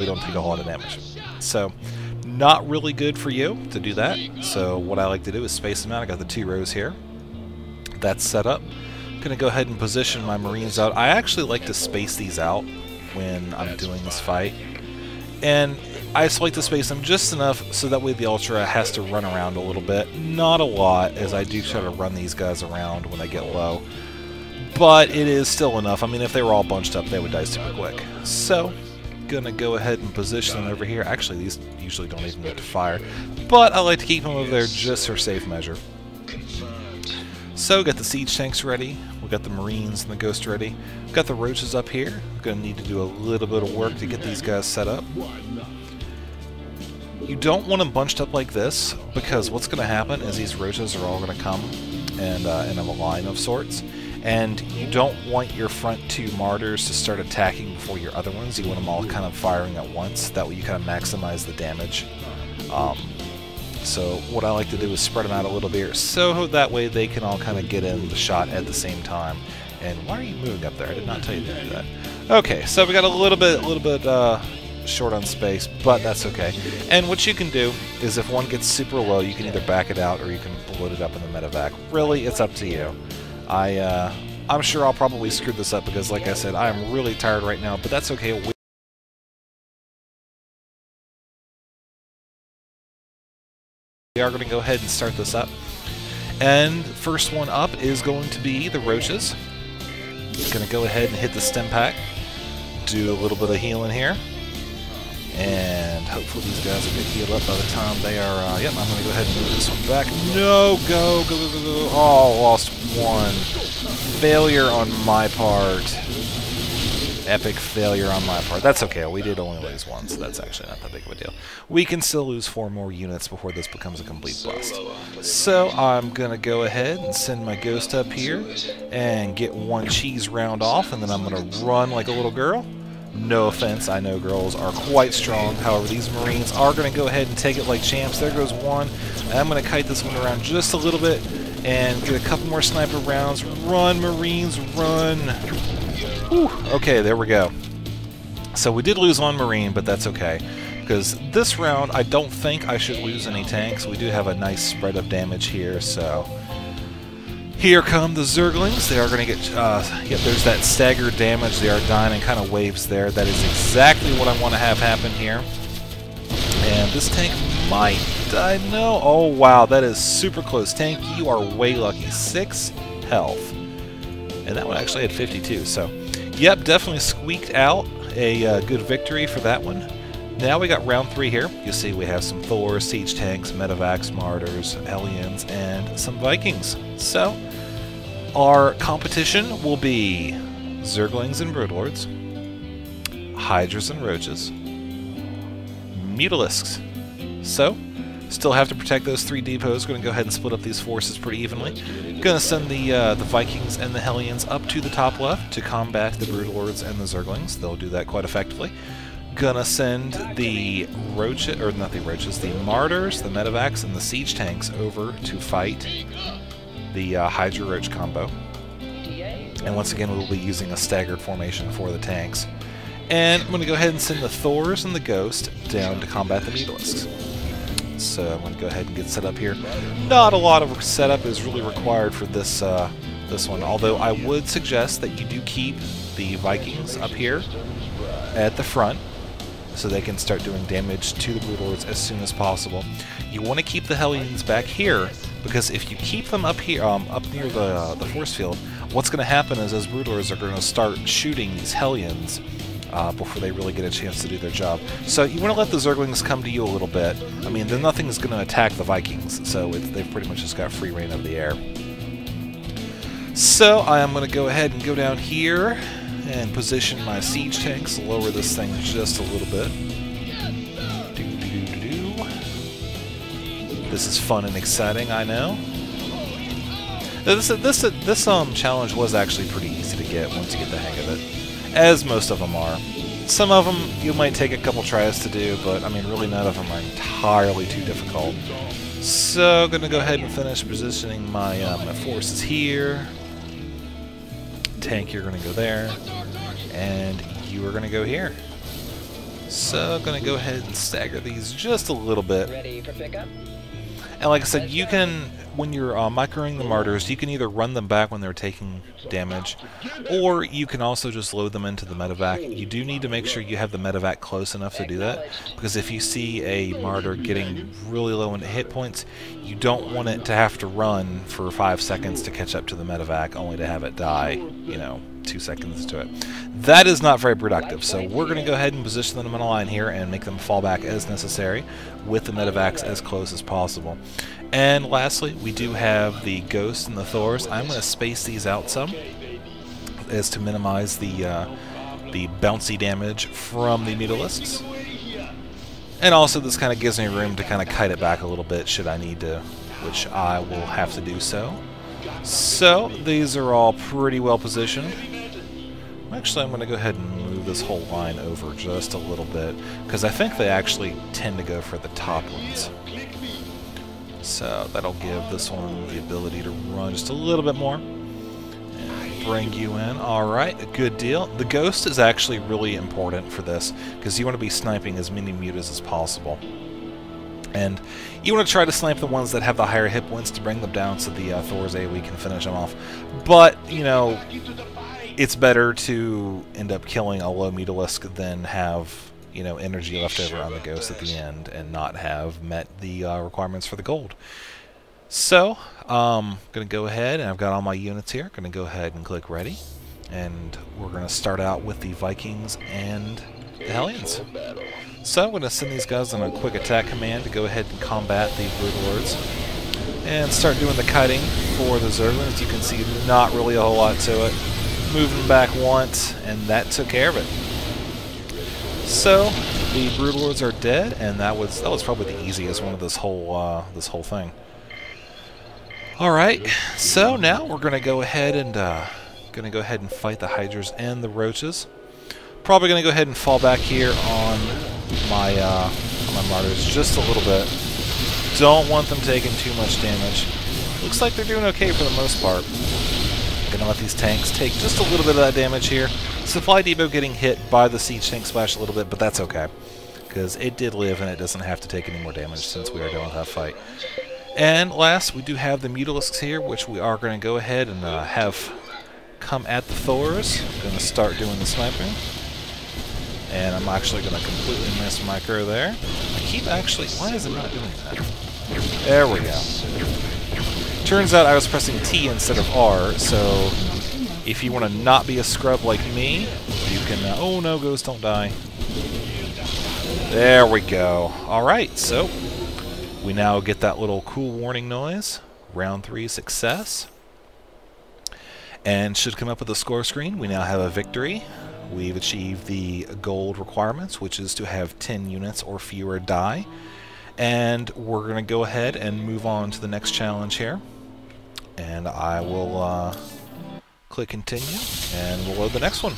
don't take a lot of damage. So, not really good for you to do that. So what I like to do is space them out. I got the 2 rows here. That's set up. I'm going to go ahead and position my Marines out. I actually like to space these out when I'm doing this fight. And I just like to space them just enough so that way the Ultra has to run around a little bit. Not a lot, as I do try to run these guys around when they get low. But it is still enough. I mean, if they were all bunched up, they would die super quick. So, gonna go ahead and position them over here. Actually, these usually don't even get to fire, but I like to keep them over there just for safe measure. So, got the siege tanks ready. We got the Marines and the Ghost ready. Got the roaches up here. Gonna need to do a little bit of work to get these guys set up. You don't want them bunched up like this, because what's going to happen is these roaches are all going to come and in a line of sorts. And you don't want your front 2 martyrs to start attacking before your other ones. You want them all kind of firing at once. That way you kind of maximize the damage. So what I like to do is spread them out a little bit, so that way they can all kind of get in the shot at the same time. And why are you moving up there? I did not tell you to do that. Okay, so we got a little bit short on space, but that's okay. And what you can do is if one gets super low, you can either back it out or you can load it up in the medevac. Really, it's up to you. I'm sure I'll probably screw this up because, like I said, I'm really tired right now, but that's okay. We are going to go ahead and start this up. And first one up is going to be the roaches. Going to go ahead and hit the stem pack. Do a little bit of healing here. And hopefully these guys will get healed up by the time they are, yep, I'm going to go ahead and move this one back. No, go. Oh, lost one. Failure on my part. Epic failure on my part. That's okay, we did only lose one, so that's actually not that big of a deal. We can still lose 4 more units before this becomes a complete bust. So I'm going to go ahead and send my Ghost up here and get 1 cheese round off, and then I'm going to run like a little girl. No offense, I know girls are quite strong. However, these Marines are going to go ahead and take it like champs. There goes one. And I'm going to kite this one around just a little bit and get a couple more sniper rounds. Run, Marines, run. Whew. Okay, there we go. So we did lose 1 Marine, but that's okay. Because this round, I don't think I should lose any tanks. We do have a nice spread of damage here, so... Here come the Zerglings. They are going to get, yeah, there's that staggered damage. They are dying in kind of waves there. That is exactly what I want to have happen here. And this tank might die. No. Oh, wow. That is super close. Tank, you are way lucky. 6 health. And that one actually had 52. So, yep, definitely squeaked out a good victory for that one. Now we got round 3 here. You see we have some Thors, siege tanks, medevacs, martyrs, Hellions, and some Vikings. So, our competition will be Zerglings and Broodlords, Hydras and Roaches, Mutalisks. So, still have to protect those 3 depots. Going to go ahead and split up these forces pretty evenly. Going to send the Vikings and the Hellions up to the top left to combat the Broodlords and the Zerglings. They'll do that quite effectively. Gonna send the roaches, or not the roaches, the martyrs, the medevacs, and the siege tanks over to fight the Hydra Roach combo. And once again, we'll be using a staggered formation for the tanks. And I'm gonna go ahead and send the Thors and the Ghost down to combat the Mutalisks. So I'm gonna go ahead and get set up here. Not a lot of setup is really required for this this one, although I would suggest that you do keep the Vikings up here at the front, so they can start doing damage to the Broodlords as soon as possible. You want to keep the Hellions back here, because if you keep them up here, up near the force field, what's going to happen is those Broodlords are going to start shooting these Hellions before they really get a chance to do their job. So you want to let the Zerglings come to you a little bit. I mean, then nothing's going to attack the Vikings, so they've pretty much just got free reign of the air. So I am going to go ahead and go down here and position my siege tanks, lower this thing just a little bit. This is fun and exciting, I know. This challenge was actually pretty easy to get once you get the hang of it, as most of them are. Some of them you might take a couple tries to do, but I mean really none of them are entirely too difficult. So I'm gonna go ahead and finish positioning my my forces here. Tank, you're gonna go there, and you are gonna go here. So, going to go ahead and stagger these just a little bit. Ready for pickup? And like I said, you can, when you're microing the martyrs, you can either run them back when they're taking damage, or you can also just load them into the medevac. You do need to make sure you have the medevac close enough to do that, because if you see a martyr getting really low into hit points, you don't want it to have to run for 5 seconds to catch up to the medevac, only to have it die, you know, 2 seconds to it. That is not very productive, so we're going to go ahead and position them in a line here and make them fall back as necessary, with the medevacs as close as possible. And lastly, we do have the Ghosts and the Thors. I'm going to space these out some, as to minimize the bouncy damage from the Mutalisks. And also this kind of gives me room to kind of kite it back a little bit should I need to, which I will have to do so. So, these are all pretty well positioned. Actually, I'm going to go ahead and move this whole line over just a little bit, because I think they actually tend to go for the top ones. So that'll give this one the ability to run just a little bit more. And bring you in. Alright, a good deal. The Ghost is actually really important for this, because you want to be sniping as many mutas as possible. And you want to try to snipe the ones that have the higher hit points to bring them down so the Thor's AoE can finish them off. But, you know, it's better to end up killing a low Mutalisk than have, you know, energy left over on the Ghost at the end and not have met the requirements for the gold. So, I'm going to go ahead, and I've got all my units here. Going to go ahead and click ready. And we're going to start out with the Vikings and the Hellions. So I'm going to send these guys on a quick attack command to go ahead and combat the Brood Lords. And start doing the kiting for the Zerglings. As you can see, not really a whole lot to it. Moving back once, and that took care of it. So the Brood Lords are dead, and that was probably the easiest one of this whole thing. All right, so now we're going to go ahead and fight the Hydras and the Roaches. Probably going to go ahead and fall back here on my martyrs just a little bit. Don't want them taking too much damage. Looks like they're doing okay for the most part. Gonna let these tanks take just a little bit of that damage here. Supply depot getting hit by the siege tank splash a little bit, but that's okay, because it did live and it doesn't have to take any more damage since we are done with that fight. And last, we do have the Mutalisks here, which we are going to go ahead and have come at the Thors. Going to start doing the sniping. And I'm actually going to completely miss micro there. I keep actually... Why is it not doing that? There we go. Turns out I was pressing T instead of R, so if you want to not be a scrub like me, you can... oh no, Ghost, don't die. There we go. Alright, so we now get that little cool warning noise. Round 3 success. And should come up with a score screen. We now have a victory. We've achieved the gold requirements, which is to have 10 units or fewer die. And we're going to go ahead and move on to the next challenge here. And I will click continue, and we'll load the next one.